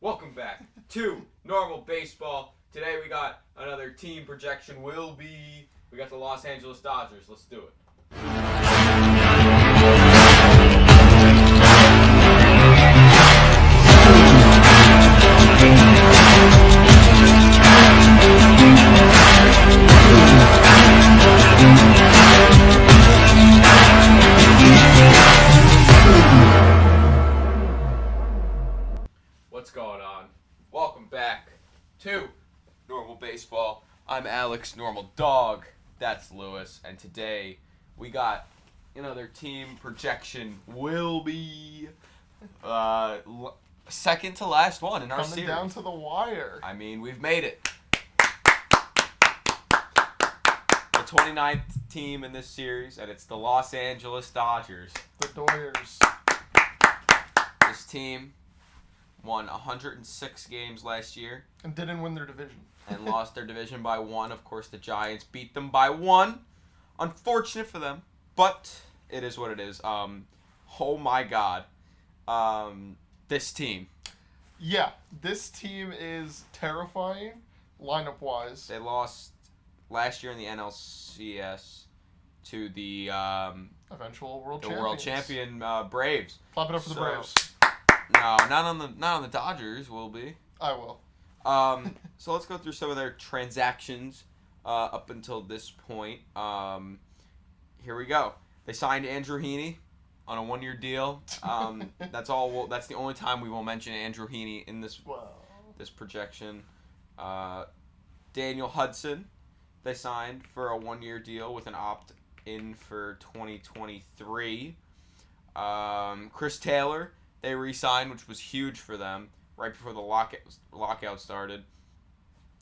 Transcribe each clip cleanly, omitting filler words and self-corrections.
Welcome back to Normal Baseball. Today we got another team projection. We got the Los Angeles Dodgers. Let's do it. What's going on? Welcome back to Normal Baseball. I'm Alex, Normal Dog. That's Lewis. And today we got another team projection. Will be second to last one in our Coming series. down to the wire. I mean, we've made it. The 29th team in this series, and it's the Los Angeles Dodgers. The Doyers. This team won 106 games last year And didn't win their division. and lost their division by one. Of course, the Giants beat them by one. Unfortunate for them, but it is what it is. Oh my God, this team. Yeah, this team is terrifying, lineup-wise. They lost last year in the NLCS to the Eventual world the champions. world champion Braves. Clap it up for the So- Braves. No, not on the Dodgers. Will be. I will. So let's go through some of their transactions up until this point. Here we go. They signed Andrew Heaney on a one-year deal. That's all. That's the only time we will mention Andrew Heaney in this Wow. projection. Daniel Hudson, they signed for a one-year deal with an opt-in for 2023. Chris Taylor, they re-signed, which was huge for them right before the lockout started.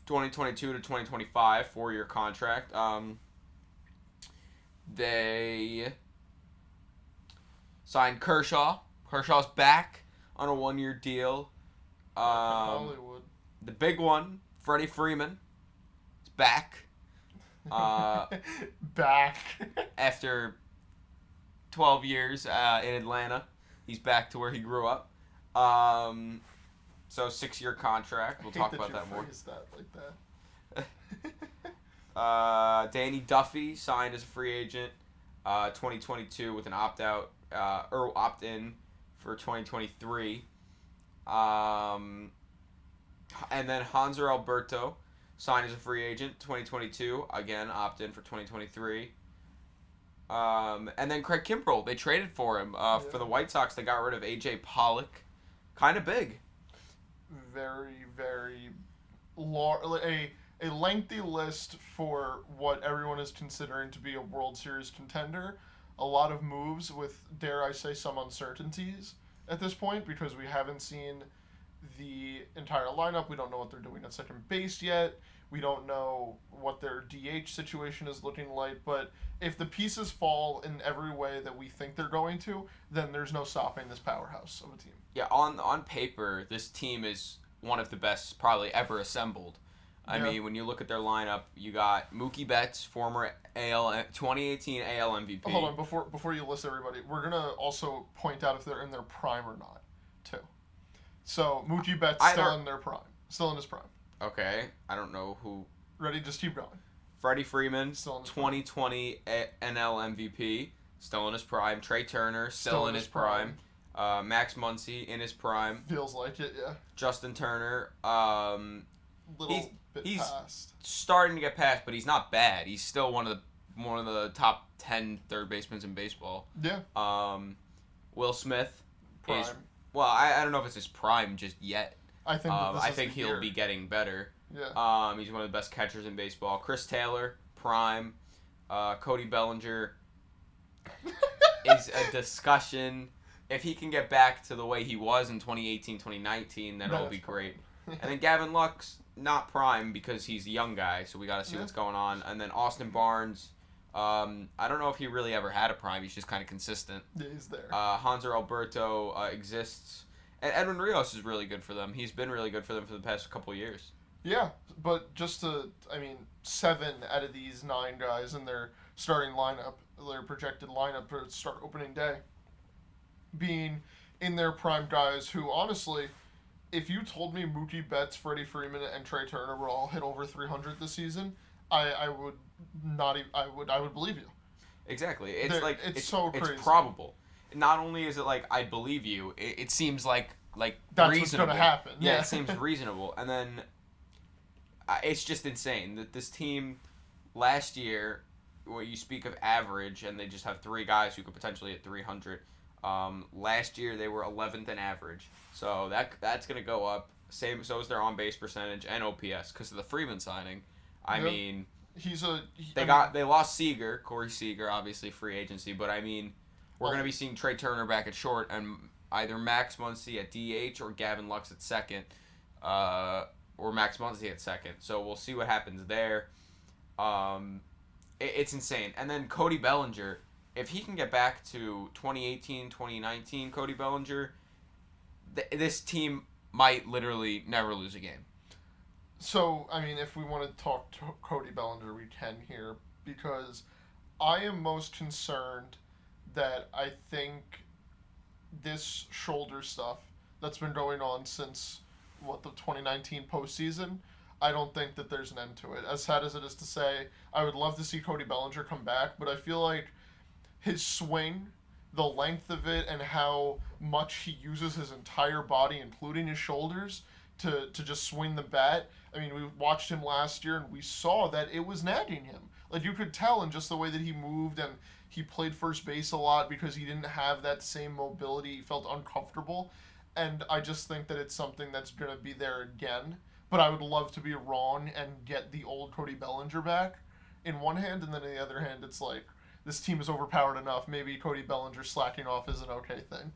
2022 to 2025, 4-year contract. They signed Kershaw. Kershaw's back on a one-year deal. Hollywood. The big one, Freddie Freeman, is back Back. after 12 years in Atlanta. He's back to where he grew up. So 6-year contract. We'll talk about that more. That like that. Danny Duffy signed as a free agent 2022 with an opt-out or opt-in for 2023. And then Hanser Alberto signed as a free agent 2022, again opt-in for 2023. And then Craig Kimbrell, they traded for him for the White Sox. They got rid of AJ Pollock, kind of big. Very, very a lengthy list for what everyone is considering to be a World Series contender. A lot of moves with, dare I say, some uncertainties at this point because we haven't seen the entire lineup. We don't know what they're doing at second base yet. We don't know what their DH situation is looking like. But if the pieces fall in every way that we think they're going to, then there's no stopping this powerhouse of a team. Yeah, on paper, this team is one of the best probably ever assembled. I mean, when you look at their lineup, you got Mookie Betts, former 2018 AL MVP. Hold on, before you list everybody, we're gonna also point out if they're in their prime or not, too. So Mookie Betts still in their prime, still in his prime. Okay, I don't know who. Ready? Just keep going. Freddie Freeman, Still in his 2020 NL MVP, still in his prime. Trey Turner, still in his prime. Max Muncy in his prime. Feels like it, yeah. Justin Turner, Little bit he's past. starting to get past, but he's not bad. He's still one of the top 10 third basemen in baseball. Yeah. Will Smith Prime. is I don't know if it's his prime just yet. I think. That this I is think the he'll year. be getting better. Yeah. He's one of the best catchers in baseball. Chris Taylor, prime. Cody Bellinger is a discussion. If he can get back to the way he was in 2018, 2019, then it'll be great. And then Gavin Lux, not prime because he's a young guy, so we got to see what's going on. And then Austin Barnes, I don't know if he really ever had a prime. He's just kind of consistent. Yeah, he's there. Hanser Alberto exists. And Edwin Rios is really good for them. He's been really good for them for the past couple of years. Yeah, but 7 out of these 9 guys in their starting lineup, their projected lineup for start opening day, being in their prime guys who, honestly, if you told me Mookie Betts, Freddie Freeman, and Trey Turner would all hit over 300 this season, I would not even, I would believe you. Exactly. It's it's so crazy. It's probable. Not only is it like I believe you, it seems like that's reasonable. What's going to happen. Yeah, it seems reasonable. And then it's just insane that this team last year, where you speak of average, and they just have three guys who could potentially hit 300. Last year they were 11th in average, so that's gonna go up. Same, so is their on base percentage and OPS because of the Freeman signing. I mean, they lost Seager, Corey Seager, obviously free agency, but I mean, we're gonna be seeing Trey Turner back at short and either Max Muncy at DH or Gavin Lux at second, or Max Muncy at second. So we'll see what happens there. It's insane. And then Cody Bellinger, if he can get back to 2018, 2019 Cody Bellinger, this team might literally never lose a game. So, I mean, if we want to talk to Cody Bellinger, we can here, because I am most concerned that I think this shoulder stuff that's been going on since, the 2019 postseason, I don't think that there's an end to it. As sad as it is to say, I would love to see Cody Bellinger come back, but I feel like his swing, the length of it, and how much he uses his entire body, including his shoulders, to just swing the bat. I mean, we watched him last year, and we saw that it was nagging him. Like, you could tell in just the way that he moved, and he played first base a lot because he didn't have that same mobility. He felt uncomfortable, and I just think that it's something that's going to be there again. But I would love to be wrong and get the old Cody Bellinger back in one hand, and then in the other hand, it's like, this team is overpowered enough. Maybe Cody Bellinger slacking off is an okay thing.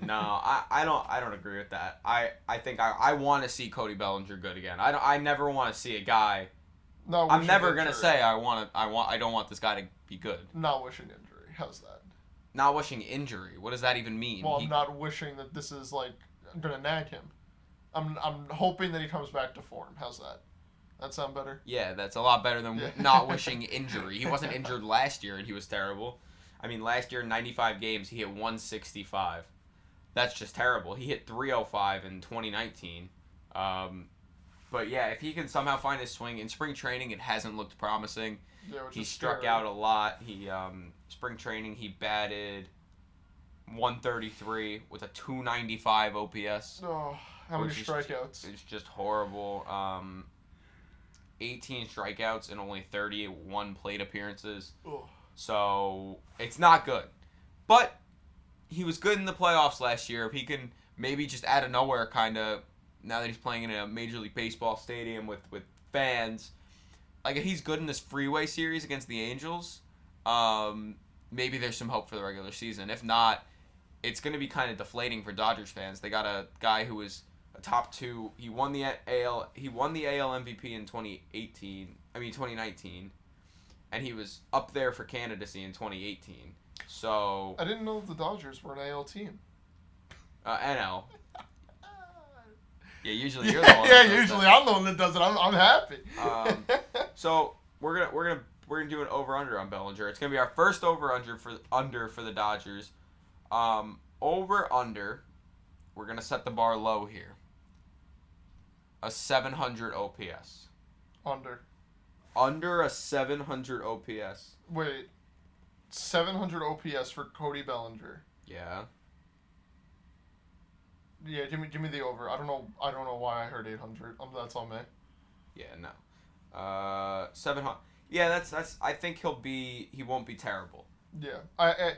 No, I don't agree with that. I think I want to see Cody Bellinger good again. I never want to see a guy. No, I'm never gonna say I don't want this guy to be good. Not wishing injury. How's that? Not wishing injury. What does that even mean? Well, I'm not wishing that this is like gonna nag him. I'm hoping that he comes back to form. How's that? That sound better? Yeah, that's a lot better than not wishing injury. He wasn't injured last year and he was terrible. I mean, last year in 95 games he hit 165. That's just terrible. He hit 305 in 2019. But yeah, if he can somehow find his swing in spring training, it hasn't looked promising. Yeah, he struck out a lot. He spring training he batted 133 with a 295 OPS. Oh, how many strikeouts? It's just horrible. 18 strikeouts and only 31 plate appearances. Ugh. So it's not good. But he was good in the playoffs last year. If he can maybe just out of nowhere kind of, now that he's playing in a Major League Baseball stadium with fans, like if he's good in this Freeway series against the Angels, maybe there's some hope for the regular season. If not, it's going to be kind of deflating for Dodgers fans. They got a guy who was a top two. He won the AL MVP in 2019, and he was up there for candidacy in 2018. So I didn't know the Dodgers were an AL team. NL. Yeah, usually you're the one. Yeah, usually I'm the one that does it. I'm happy. So we're gonna do an over under on Bellinger. It's gonna be our first over under for the Dodgers. Over under. We're gonna set the bar low here. A 700 OPS. Under a 700 OPS. Wait, 700 OPS for Cody Bellinger. Yeah. Yeah, give me the over. I don't know why I heard 800. That's on me. Yeah, no. 700. Yeah, that's. I think he won't be terrible. Yeah, I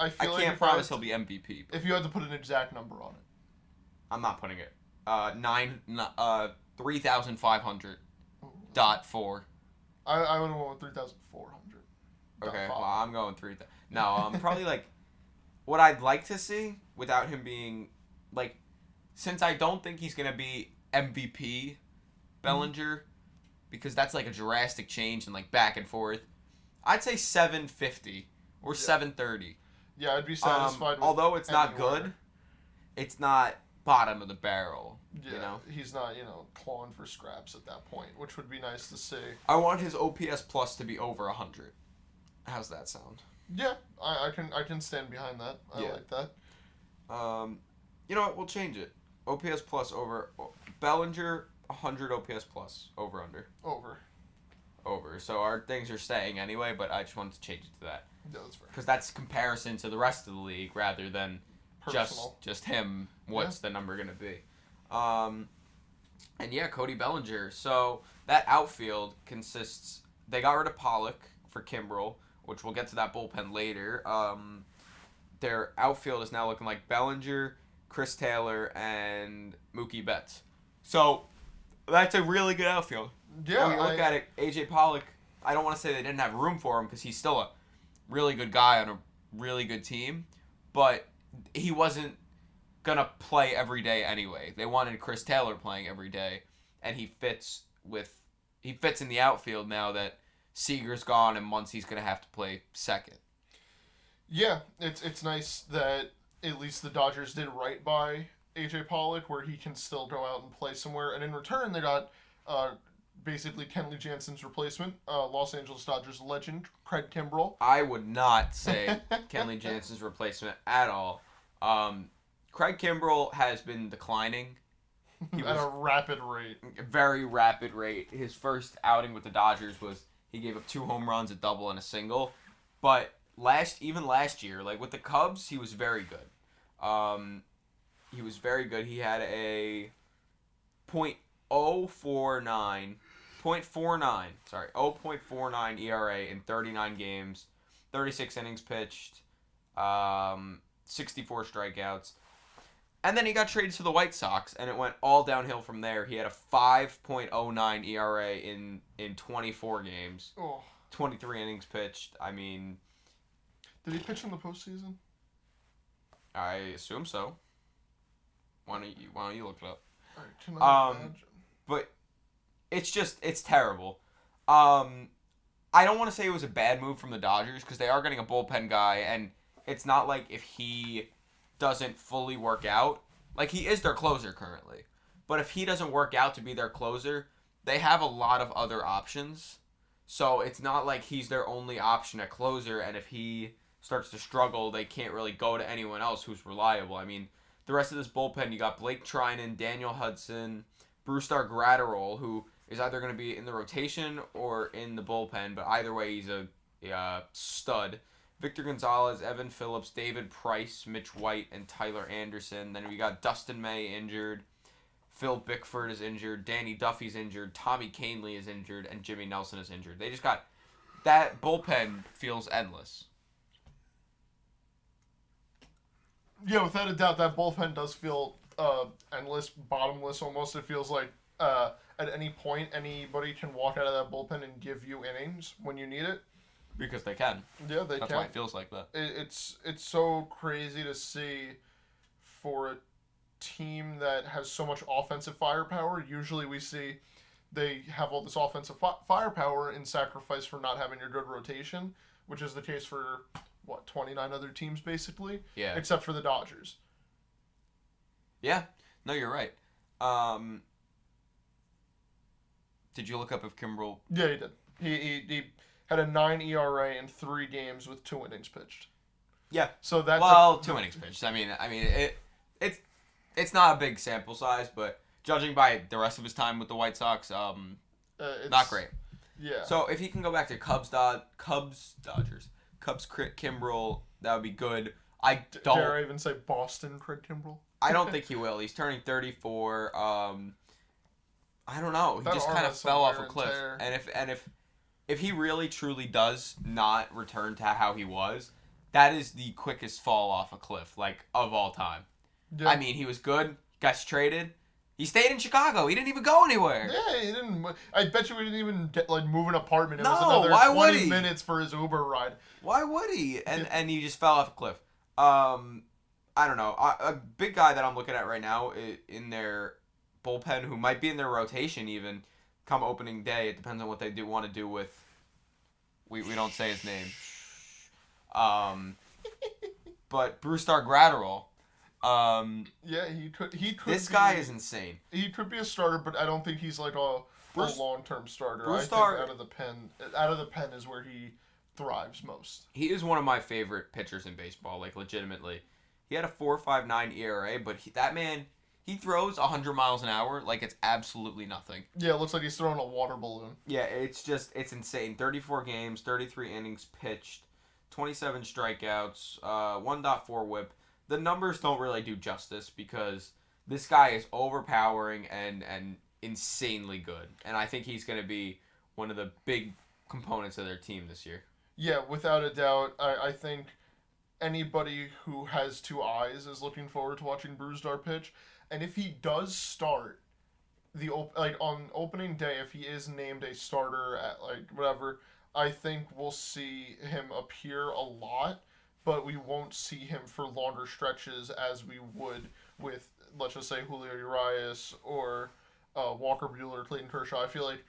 feel like I can't promise he'll be MVP. If you had to put an exact number on it, I'm not putting it. 3,500.4. I would have went with 3,400. Okay, well I'm going 3,000. No, probably like what I'd like to see without him being like, since I don't think he's gonna be MVP Bellinger, because that's like a drastic change and like back and forth. I'd say 750 or 730. Yeah, I'd be satisfied with although it's not good, it's not bottom of the barrel. Yeah, you know? He's not, clawing for scraps at that point, which would be nice to see. I want his OPS plus to be over 100. How's that sound? Yeah, I can stand behind that. I like that. You know what? We'll change it. OPS plus over. Bellinger 100 OPS plus over under. Over. So our things are staying anyway, but I just wanted to change it to that Yeah, that's fair. because that's comparison to the rest of the league rather than Personal. just him. What's the number gonna be? And yeah, Cody Bellinger. So that outfield consists. They got rid of Pollock for Kimbrel, which we'll get to that bullpen later. Their outfield is now looking like Bellinger, Chris Taylor, and Mookie Betts. So that's a really good outfield. Yeah. When you look at it, AJ Pollock. I don't want to say they didn't have room for him because he's still a really good guy on a really good team, but he wasn't gonna play every day anyway. They wanted Chris Taylor playing every day, and he fits in the outfield now that Seager's gone and Muncy's gonna have to play second. Yeah, it's nice that at least the Dodgers did right by AJ Pollock, where he can still go out and play somewhere, and in return they got basically Kenley Jansen's replacement, Los Angeles Dodgers legend Craig Kimbrel. I would not say Kenley Jansen's replacement at all. Craig Kimbrel has been declining. At a rapid rate. Very rapid rate. His first outing with the Dodgers was he gave up 2 home runs, a double, and a single. But last year, like with the Cubs, he was very good. He was very good. He had a .049 ERA in 39 games, 36 innings pitched, 64 strikeouts. And then he got traded to the White Sox, and it went all downhill from there. He had a 5.09 ERA in 24 games, 23 innings pitched. I mean... Did he pitch in the postseason? I assume so. Why don't you look it up? I cannot imagine. But it's terrible. I don't want to say it was a bad move from the Dodgers because they are getting a bullpen guy, and it's not like if he doesn't fully work out, like he is their closer currently, but if he doesn't work out to be their closer, they have a lot of other options. So it's not like he's their only option at closer, and if he starts to struggle, they can't really go to anyone else who's reliable. I mean, the rest of this bullpen, you got Blake Trinan, Daniel Hudson, Brusdar Graterol, who is either going to be in the rotation or in the bullpen, but either way, he's a stud. Victor Gonzalez, Evan Phillips, David Price, Mitch White, and Tyler Anderson. Then we got Dustin May injured. Phil Bickford is injured. Danny Duffy's injured. Tommy Kahnle is injured. And Jimmy Nelson is injured. They just got... That bullpen feels endless. Yeah, without a doubt, that bullpen does feel endless, bottomless almost. It feels like at any point, anybody can walk out of that bullpen and give you innings when you need it. Because they can. Yeah, they can. That's why it feels like that. It's so crazy to see for a team that has so much offensive firepower. Usually we see they have all this offensive firepower in sacrifice for not having a good rotation, which is the case for, 29 other teams basically? Yeah. Except for the Dodgers. Yeah. No, you're right. Did you look up if Kimbrel... Yeah, he did. He had a 9 ERA in 3 games with 2 innings pitched. Yeah. So that 2 innings pitched. I mean, it's not a big sample size, but judging by the rest of his time with the White Sox, not great. Yeah. So if he can go back to Cubs Kimbrel, that would be good. Dare I even say Boston Craig Kimbrel? I don't think he will. He's turning 34. I don't know. He just kind of fell off a cliff. And if he really truly does not return to how he was, that is the quickest fall off a cliff, of all time. Yeah. I mean, he was good, got traded. He stayed in Chicago. He didn't even go anywhere. Yeah, he didn't. I bet you he didn't even move an apartment. It was another 20 minutes for his Uber ride. Why would he? And he just fell off a cliff. I don't know. A big guy that I'm looking at right now in their bullpen, who might be in their rotation even come opening day. It depends on what they want to do with. We don't say his name. But Brusdar Graterol. Yeah, he could. This guy is insane. He could be a starter, but I don't think he's like a long-term starter. I think out of the pen is where he thrives most. He is one of my favorite pitchers in baseball, legitimately. He had a 4.59 ERA, but that man, he throws 100 miles an hour like it's absolutely nothing. Yeah, it looks like he's throwing a water balloon. Yeah, it's insane. 34 games, 33 innings pitched, 27 strikeouts, 1.4 whip. The numbers don't really do justice because this guy is overpowering and insanely good. And I think he's going to be one of the big components of their team this year. Yeah, without a doubt. I think anybody who has two eyes is looking forward to watching Brewstar pitch. And if he does start on opening day, if he is named a starter at like whatever, I think we'll see him appear a lot, but we won't see him for longer stretches as we would with, let's just say, Julio Urias or Walker Buehler, Clayton Kershaw. I feel like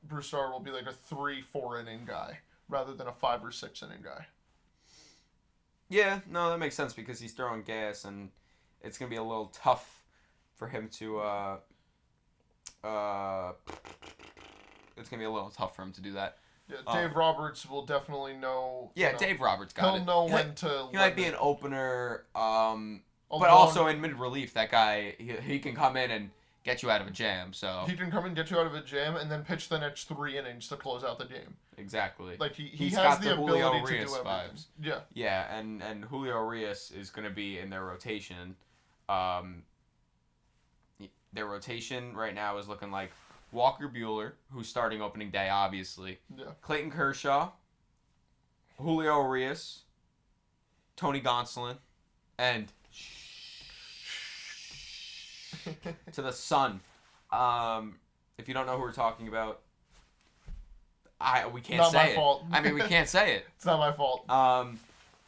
Brewstar will be like a 3-4 inning guy rather than a 5 or 6 inning guy. Yeah, no, that makes sense because he's throwing gas and it's going to be a little tough for him to it's going to be a little tough for him to do that. Yeah, Dave Roberts will definitely know. Yeah, Dave Roberts got it. He'll know when to. He might be an opener, but also in mid relief. That guy, he can come in and get you out of a jam. So he can come and get you out of a jam and then pitch the next 3 innings to close out the game. Exactly. Like he He's has got the ability Julio to Urias do everything. vibes. Yeah. Yeah, and Julio Urias is going to be in their rotation. Their rotation right now is looking like Walker Buehler, who's starting opening day, obviously. Yeah. Clayton Kershaw, Julio Urias, Tony Gonsolin, and to the sun. If you don't know who we're talking about, we can't Not say my it. fault. I mean, we can't say it. It's not my fault.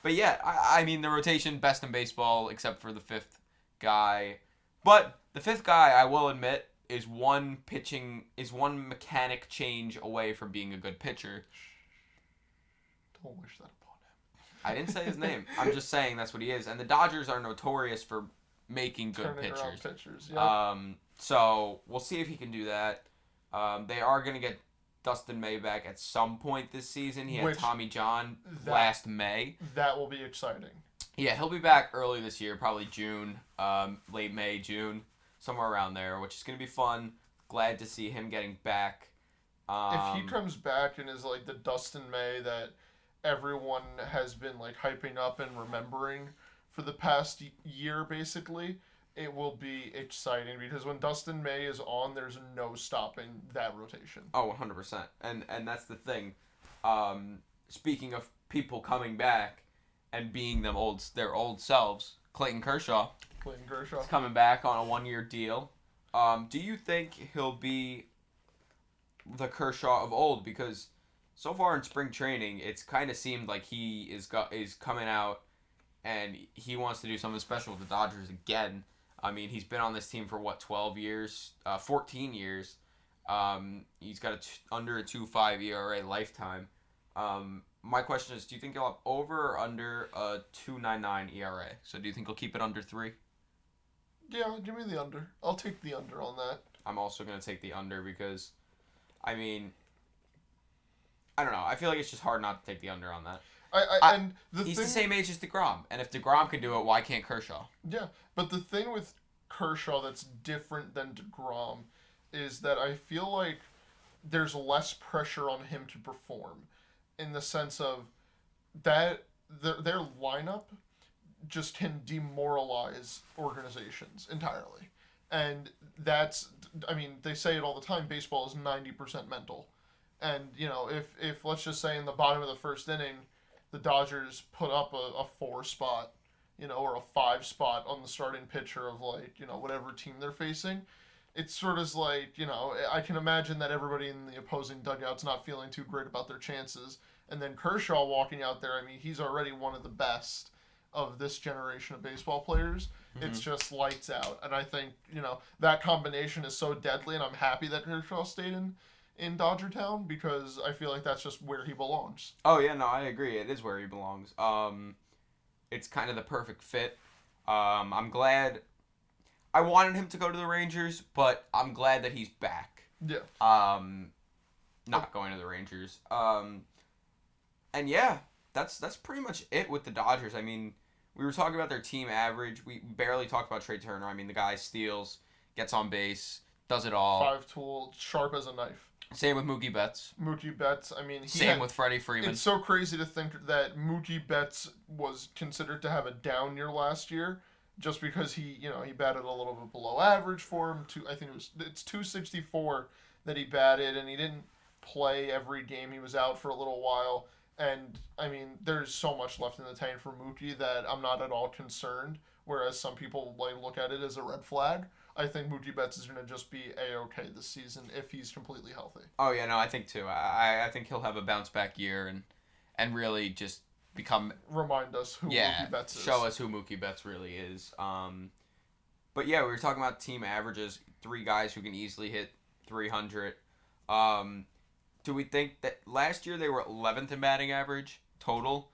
But yeah, I mean the rotation best in baseball except for the fifth guy. But the fifth guy, I will admit, is one mechanic change away from being a good pitcher. Don't wish that upon him. I didn't say his name. I'm just saying that's what he is. And the Dodgers are notorious for making good Turning pitchers. around pitchers. Yep. So we'll see if he can do that. They are going to get Dustin May back at some point this season. He had Tommy John last May. That will be exciting. Yeah, he'll be back early this year, probably June, late May, June, somewhere around there, which is going to be fun. Glad to see him getting back. If he comes back and is like the Dustin May that everyone has been like hyping up and remembering for the past year, basically, it will be exciting because when Dustin May is on, there's no stopping that rotation. Oh, 100%. And that's the thing. Speaking of people coming back and being their old selves, Clayton Kershaw. Is coming back on a 1-year deal. Do you think he'll be the Kershaw of old? Because so far in spring training, it's kind of seemed like he is coming out and he wants to do something special with the Dodgers again. I mean, he's been on this team for 12 years, 14 years. He's got under a 2.5 ERA lifetime. My question is, do you think he'll have over or under a 2.99 ERA? So do you think he'll keep it under 3? Yeah, give me the under. I'll take the under on that. I'm also going to take the under because, I mean, I don't know. I feel like it's just hard not to take the under on that. He's the same age as DeGrom, and if DeGrom can do it, why can't Kershaw? Yeah, but the thing with Kershaw that's different than DeGrom is that I feel like there's less pressure on him to perform, in the sense of that their lineup just can demoralize organizations entirely, and that's, I mean, they say it all the time. Baseball is 90% mental, and if let's just say in the bottom of the first inning, the Dodgers put up a 4 spot, or a 5 spot on the starting pitcher of whatever team they're facing. It's sort of like, I can imagine that everybody in the opposing dugout's not feeling too great about their chances. And then Kershaw walking out there, I mean, he's already one of the best of this generation of baseball players. Mm-hmm. It's just lights out. And I think, that combination is so deadly, and I'm happy that Kershaw stayed in Dodger Town because I feel like that's just where he belongs. Oh, yeah, no, I agree. It is where he belongs. It's kind of the perfect fit. I'm glad. I wanted him to go to the Rangers, but I'm glad that he's back. Yeah. Not going to the Rangers. And yeah, that's pretty much it with the Dodgers. I mean, we were talking about their team average. We barely talked about Trey Turner. I mean, the guy steals, gets on base, does it all. 5-tool, sharp as a knife. Same with Mookie Betts. Mookie Betts, I mean... Same with Freddie Freeman. It's so crazy to think that Mookie Betts was considered to have a down year last year just because he batted a little bit below average for him. It's 264 that he batted, and he didn't play every game. He was out for a little while. And, I mean, there's so much left in the tank for Mookie that I'm not at all concerned, whereas some people look at it as a red flag. I think Mookie Betts is going to just be A-okay this season if he's completely healthy. Oh, yeah, no, I think too. I think he'll have a bounce-back year and really just become... Remind us who Mookie Betts is. Show us who Mookie Betts really is. But, yeah, we were talking about team averages, 3 guys who can easily hit 300. Do we think that last year they were 11th in batting average total?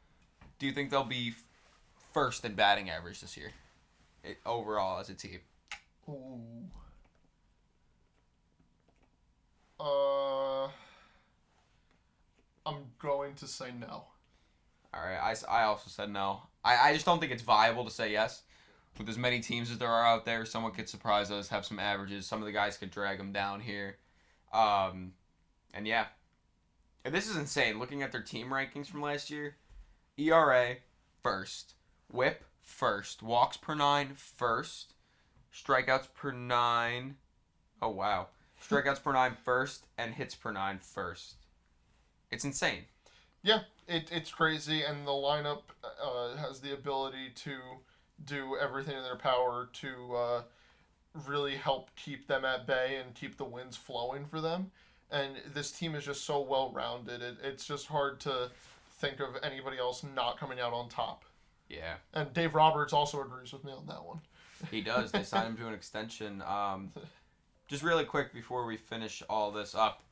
Do you think they'll be first in batting average this year overall as a team? Ooh. I'm going to say no. All right, I also said no. I just don't think it's viable to say yes. With as many teams as there are out there, someone could surprise us, have some averages. Some of the guys could drag them down here. And yeah. And this is insane. Looking at their team rankings from last year, ERA, first. WHIP, first. Walks per 9, first. Strikeouts per 9. Oh, wow. Strikeouts per 9, first. And hits per 9, first. It's insane. Yeah, it's crazy. And the lineup has the ability to do everything in their power to really help keep them at bay and keep the wins flowing for them. And this team is just so well-rounded. It's just hard to think of anybody else not coming out on top. Yeah. And Dave Roberts also agrees with me on that one. He does. They signed him to an extension. Just really quick before we finish all this up,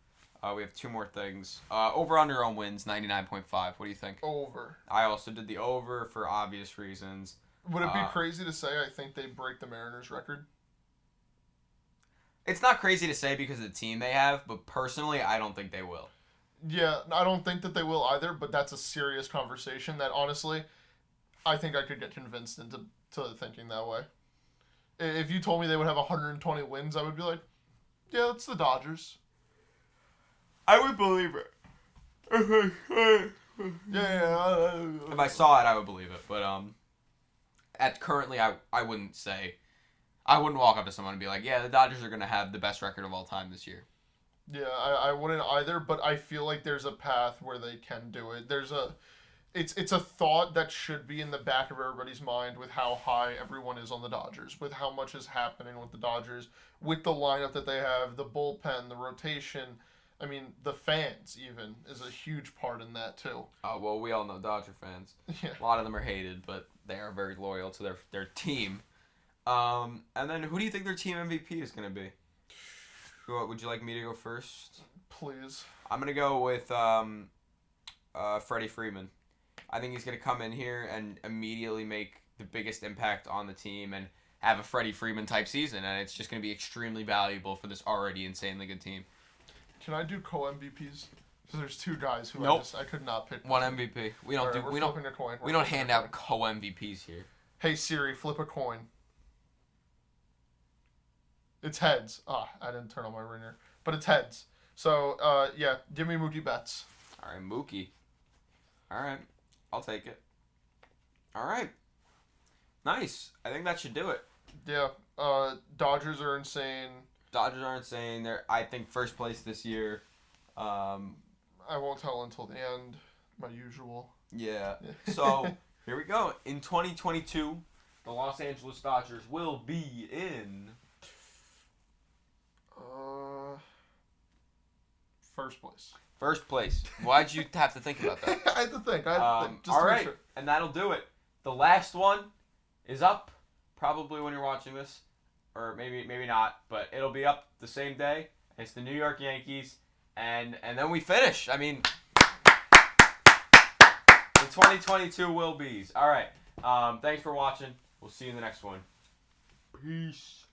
we have 2 more things. Over-under on wins, 99.5. What do you think? Over. I also did the over for obvious reasons. Would it be crazy to say I think they break the Mariners record? It's not crazy to say because of the team they have, but personally, I don't think they will. Yeah, I don't think that they will either, but that's a serious conversation that, honestly, I think I could get convinced into thinking that way. If you told me they would have 120 wins, I would be like, yeah, that's the Dodgers. I would believe it. Yeah. If I saw it, I would believe it. But currently, I wouldn't say... I wouldn't walk up to someone and be like, yeah, the Dodgers are going to have the best record of all time this year. Yeah, I wouldn't either, but I feel like there's a path where they can do it. It's a thought that should be in the back of everybody's mind with how high everyone is on the Dodgers, with how much is happening with the Dodgers, with the lineup that they have, the bullpen, the rotation. I mean, the fans even is a huge part in that too. Oh, well, we all know Dodger fans. Yeah. A lot of them are hated, but they are very loyal to their team. And then who do you think their team MVP is going to be? Would you like me to go first? Please. I'm going to go with Freddie Freeman. I think he's going to come in here and immediately make the biggest impact on the team and have a Freddie Freeman type season, and it's just going to be extremely valuable for this already insanely good team. Can I do co-MVPs? Because there's 2 guys who Nope. I could not pick. One MVP. We don't Right, we're flipping a coin. We don't hand out co-MVPs here. Hey Siri, flip a coin. It's heads. I didn't turn on my ringer. But it's heads. So, yeah, give me Mookie Betts. All right, Mookie. All right, I'll take it. All right. Nice. I think that should do it. Yeah, Dodgers are insane. Dodgers are insane. They're, I think, first place this year. I won't tell until the end, my usual. Yeah. So, here we go. In 2022, the Los Angeles Dodgers will be in... First place. First place. Why'd you have to think about that? I had to think. Just all to make right, sure. and that'll do it. The last one is up, probably when you're watching this, or maybe not, but it'll be up the same day. It's the New York Yankees, and then we finish. I mean, the 2022 will be's. All right. Thanks for watching. We'll see you in the next one. Peace.